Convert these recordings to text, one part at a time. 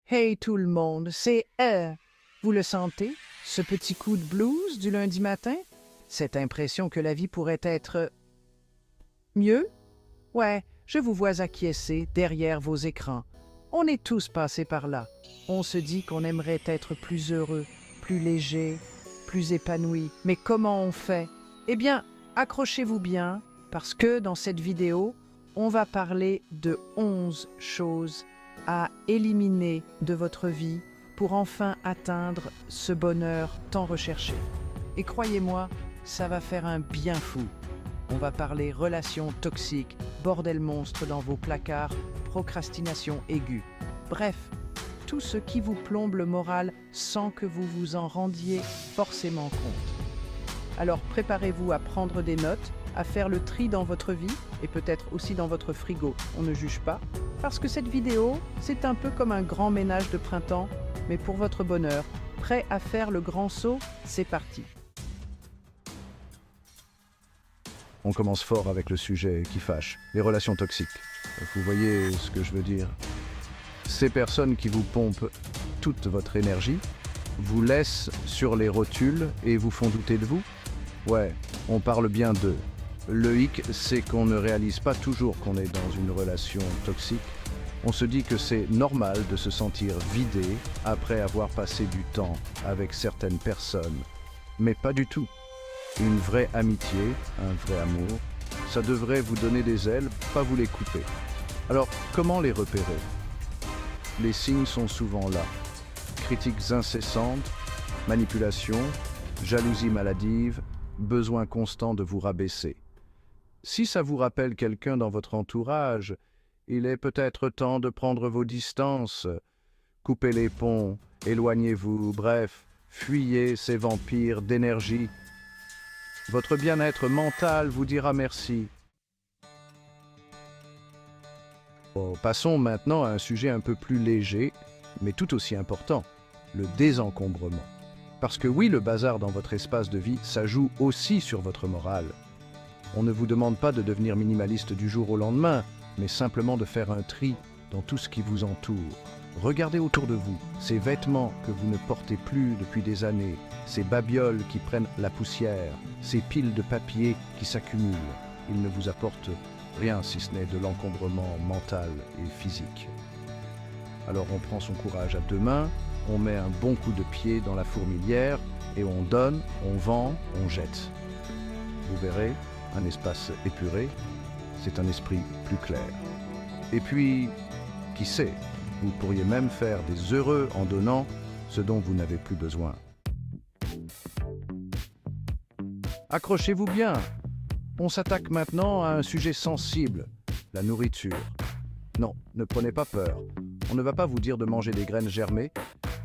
Hey tout le monde, c'est vous le sentez, ce petit coup de blues du lundi matin? Cette impression que la vie pourrait être mieux? Ouais, je vous vois acquiescer derrière vos écrans. On est tous passés par là. On se dit qu'on aimerait être plus heureux, plus léger, plus épanoui. Mais comment on fait? Eh bien, accrochez-vous bien, parce que dans cette vidéo, on va parler de 11 choses à éliminer de votre vie pour enfin atteindre ce bonheur tant recherché. Et croyez-moi, ça va faire un bien fou. On va parler relations toxiques, bordel monstre dans vos placards, procrastination aiguë. Bref, tout ce qui vous plombe le moral sans que vous vous en rendiez forcément compte. Alors préparez-vous à prendre des notes, à faire le tri dans votre vie et peut-être aussi dans votre frigo. On ne juge pas, parce que cette vidéo, c'est un peu comme un grand ménage de printemps, mais pour votre bonheur. Prêt à faire le grand saut? C'est parti. On commence fort avec le sujet qui fâche, les relations toxiques. Vous voyez ce que je veux dire? Ces personnes qui vous pompent toute votre énergie, vous laissent sur les rotules et vous font douter de vous? Ouais, on parle bien d'eux. Le hic, c'est qu'on ne réalise pas toujours qu'on est dans une relation toxique. On se dit que c'est normal de se sentir vidé après avoir passé du temps avec certaines personnes. Mais pas du tout. Une vraie amitié, un vrai amour, ça devrait vous donner des ailes, pas vous les couper. Alors, comment les repérer? Les signes sont souvent là. Critiques incessantes, manipulation, jalousie maladive, besoin constant de vous rabaisser. Si ça vous rappelle quelqu'un dans votre entourage, il est peut-être temps de prendre vos distances. Coupez les ponts, éloignez-vous, bref, fuyez ces vampires d'énergie. Votre bien-être mental vous dira merci. Bon, passons maintenant à un sujet un peu plus léger, mais tout aussi important, le désencombrement. Parce que oui, le bazar dans votre espace de vie, ça joue aussi sur votre morale. On ne vous demande pas de devenir minimaliste du jour au lendemain, mais simplement de faire un tri dans tout ce qui vous entoure. Regardez autour de vous, ces vêtements que vous ne portez plus depuis des années, ces babioles qui prennent la poussière, ces piles de papier qui s'accumulent. Ils ne vous apportent rien si ce n'est de l'encombrement mental et physique. Alors on prend son courage à deux mains, on met un bon coup de pied dans la fourmilière et on donne, on vend, on jette. Vous verrez, un espace épuré, c'est un esprit plus clair. Et puis, qui sait, vous pourriez même faire des heureux en donnant ce dont vous n'avez plus besoin. Accrochez-vous bien. On s'attaque maintenant à un sujet sensible, la nourriture. Non, ne prenez pas peur. On ne va pas vous dire de manger des graines germées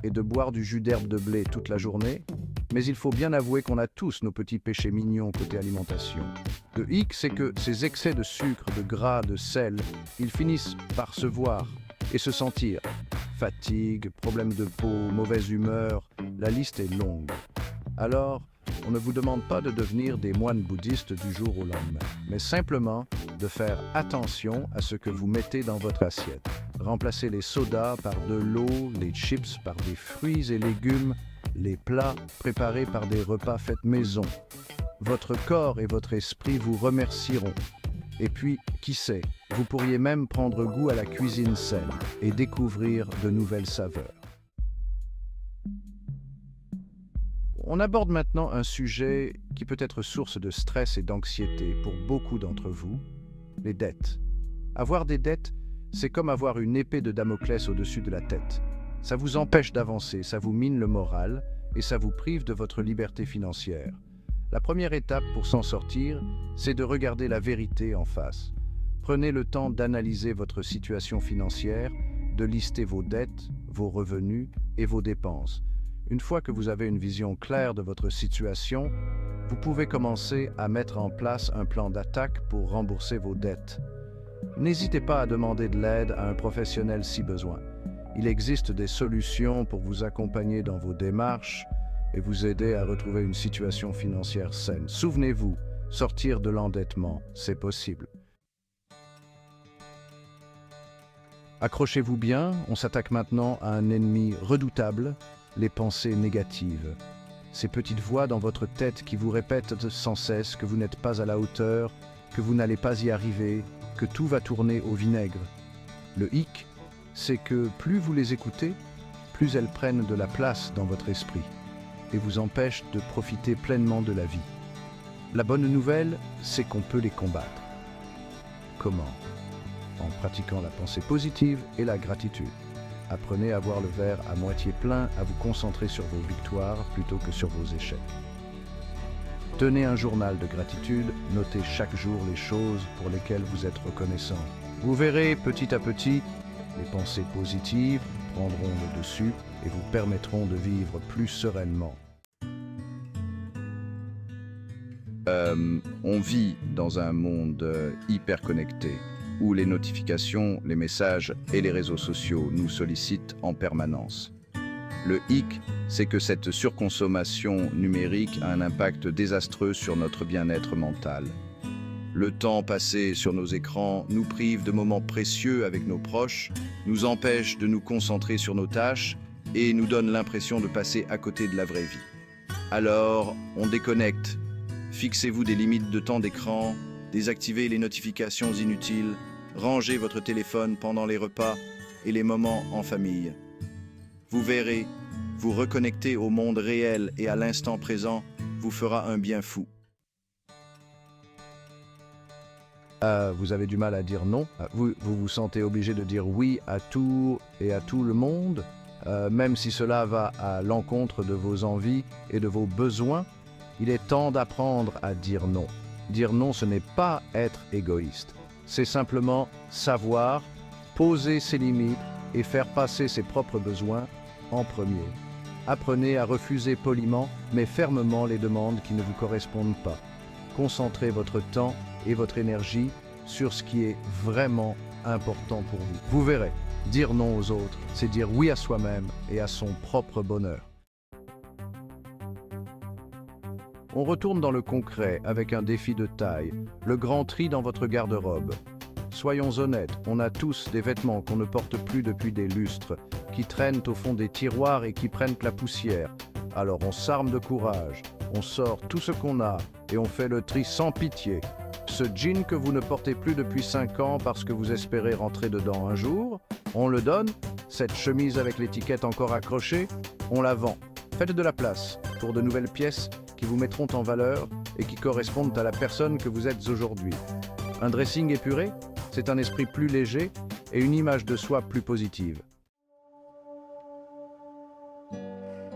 et de boire du jus d'herbe de blé toute la journée, mais il faut bien avouer qu'on a tous nos petits péchés mignons côté alimentation. Le hic, c'est que ces excès de sucre, de gras, de sel, ils finissent par se voir et se sentir. Fatigue, problèmes de peau, mauvaise humeur, la liste est longue. Alors, on ne vous demande pas de devenir des moines bouddhistes du jour au lendemain, mais simplement de faire attention à ce que vous mettez dans votre assiette. Remplacez les sodas par de l'eau, les chips par des fruits et légumes, les plats préparés par des repas faits maison. Votre corps et votre esprit vous remercieront. Et puis, qui sait, vous pourriez même prendre goût à la cuisine saine et découvrir de nouvelles saveurs. On aborde maintenant un sujet qui peut être source de stress et d'anxiété pour beaucoup d'entre vous, les dettes. Avoir des dettes, c'est comme avoir une épée de Damoclès au-dessus de la tête. Ça vous empêche d'avancer, ça vous mine le moral et ça vous prive de votre liberté financière. La première étape pour s'en sortir, c'est de regarder la vérité en face. Prenez le temps d'analyser votre situation financière, de lister vos dettes, vos revenus et vos dépenses. Une fois que vous avez une vision claire de votre situation, vous pouvez commencer à mettre en place un plan d'attaque pour rembourser vos dettes. N'hésitez pas à demander de l'aide à un professionnel si besoin. Il existe des solutions pour vous accompagner dans vos démarches et vous aider à retrouver une situation financière saine. Souvenez-vous, sortir de l'endettement, c'est possible. Accrochez-vous bien, on s'attaque maintenant à un ennemi redoutable, les pensées négatives. Ces petites voix dans votre tête qui vous répètent sans cesse que vous n'êtes pas à la hauteur, que vous n'allez pas y arriver, que tout va tourner au vinaigre. Le hic, c'est que plus vous les écoutez, plus elles prennent de la place dans votre esprit et vous empêchent de profiter pleinement de la vie. La bonne nouvelle, c'est qu'on peut les combattre. Comment? En pratiquant la pensée positive et la gratitude. Apprenez à voir le verre à moitié plein, à vous concentrer sur vos victoires plutôt que sur vos échecs. Tenez un journal de gratitude, notez chaque jour les choses pour lesquelles vous êtes reconnaissant. Vous verrez, petit à petit, les pensées positives prendront le dessus et vous permettront de vivre plus sereinement. On vit dans un monde hyper connecté, où les notifications, les messages et les réseaux sociaux nous sollicitent en permanence. Le hic, c'est que cette surconsommation numérique a un impact désastreux sur notre bien-être mental. Le temps passé sur nos écrans nous prive de moments précieux avec nos proches, nous empêche de nous concentrer sur nos tâches et nous donne l'impression de passer à côté de la vraie vie. Alors, on déconnecte. Fixez-vous des limites de temps d'écran, désactivez les notifications inutiles, rangez votre téléphone pendant les repas et les moments en famille. Vous verrez, vous reconnecter au monde réel et à l'instant présent vous fera un bien fou. Vous avez du mal à dire non. Vous vous sentez obligé de dire oui à tout et à tout le monde, même si cela va à l'encontre de vos envies et de vos besoins. Il est temps d'apprendre à dire non. Dire non, ce n'est pas être égoïste. C'est simplement savoir poser ses limites et faire passer ses propres besoins en premier. Apprenez à refuser poliment mais fermement les demandes qui ne vous correspondent pas. Concentrez votre temps et votre énergie sur ce qui est vraiment important pour vous. Vous verrez, dire non aux autres, c'est dire oui à soi-même et à son propre bonheur. On retourne dans le concret avec un défi de taille, le grand tri dans votre garde-robe. Soyons honnêtes, on a tous des vêtements qu'on ne porte plus depuis des lustres, qui traînent au fond des tiroirs et qui prennent la poussière. Alors on s'arme de courage, on sort tout ce qu'on a et on fait le tri sans pitié. Ce jean que vous ne portez plus depuis 5 ans parce que vous espérez rentrer dedans un jour, on le donne. Cette chemise avec l'étiquette encore accrochée, on la vend. Faites de la place pour de nouvelles pièces qui vous mettront en valeur et qui correspondent à la personne que vous êtes aujourd'hui. Un dressing épuré, c'est un esprit plus léger et une image de soi plus positive.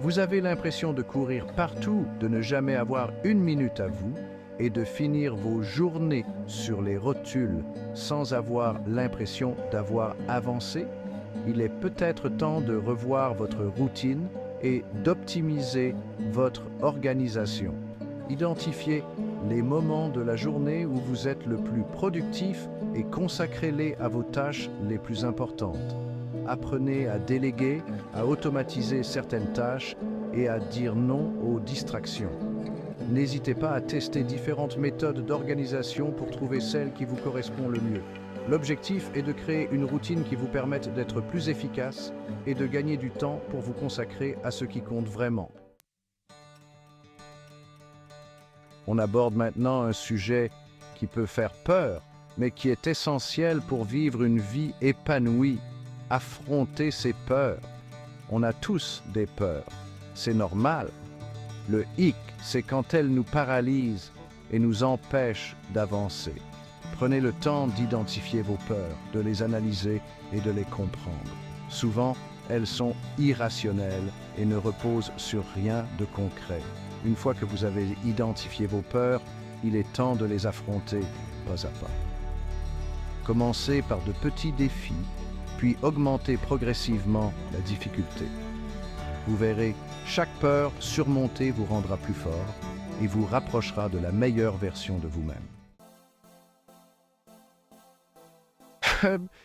Vous avez l'impression de courir partout, de ne jamais avoir une minute à vous et de finir vos journées sur les rotules sans avoir l'impression d'avoir avancé? Il est peut-être temps de revoir votre routine et d'optimiser votre organisation. Identifiez les moments de la journée où vous êtes le plus productif et consacrez-les à vos tâches les plus importantes. Apprenez à déléguer, à automatiser certaines tâches et à dire non aux distractions. N'hésitez pas à tester différentes méthodes d'organisation pour trouver celle qui vous correspond le mieux. L'objectif est de créer une routine qui vous permette d'être plus efficace et de gagner du temps pour vous consacrer à ce qui compte vraiment. On aborde maintenant un sujet qui peut faire peur, mais qui est essentiel pour vivre une vie épanouie. Affronter ses peurs. On a tous des peurs. C'est normal. Le hic, c'est quand elles nous paralysent et nous empêchent d'avancer. Prenez le temps d'identifier vos peurs, de les analyser et de les comprendre. Souvent, elles sont irrationnelles et ne reposent sur rien de concret. Une fois que vous avez identifié vos peurs, il est temps de les affronter pas à pas. Commencez par de petits défis, puis augmentez progressivement la difficulté. Vous verrez, chaque peur surmontée vous rendra plus fort et vous rapprochera de la meilleure version de vous-même.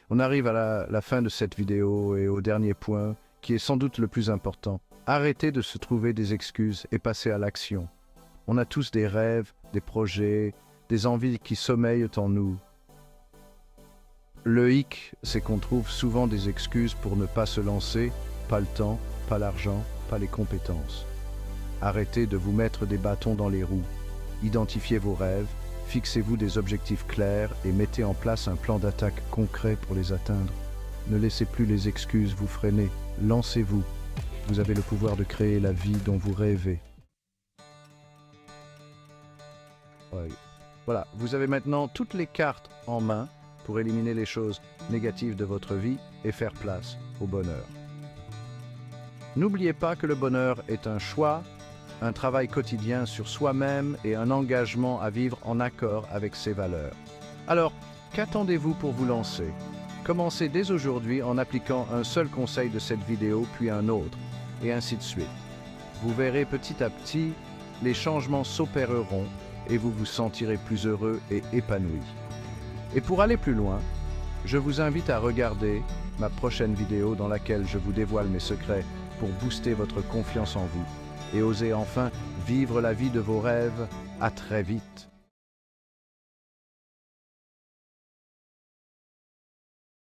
On arrive à la fin de cette vidéo et au dernier point, qui est sans doute le plus important. Arrêtez de se trouver des excuses et passez à l'action. On a tous des rêves, des projets, des envies qui sommeillent en nous. Le hic, c'est qu'on trouve souvent des excuses pour ne pas se lancer, pas le temps, pas l'argent, pas les compétences. Arrêtez de vous mettre des bâtons dans les roues. Identifiez vos rêves, fixez-vous des objectifs clairs et mettez en place un plan d'attaque concret pour les atteindre. Ne laissez plus les excuses vous freiner, lancez-vous. Vous avez le pouvoir de créer la vie dont vous rêvez. Ouais. Voilà, vous avez maintenant toutes les cartes en main pour éliminer les choses négatives de votre vie et faire place au bonheur. N'oubliez pas que le bonheur est un choix, un travail quotidien sur soi-même et un engagement à vivre en accord avec ses valeurs. Alors, qu'attendez-vous pour vous lancer? Commencez dès aujourd'hui en appliquant un seul conseil de cette vidéo, puis un autre, et ainsi de suite. Vous verrez petit à petit, les changements s'opéreront et vous vous sentirez plus heureux et épanoui. Et pour aller plus loin, je vous invite à regarder ma prochaine vidéo dans laquelle je vous dévoile mes secrets pour booster votre confiance en vous et oser enfin vivre la vie de vos rêves. À très vite.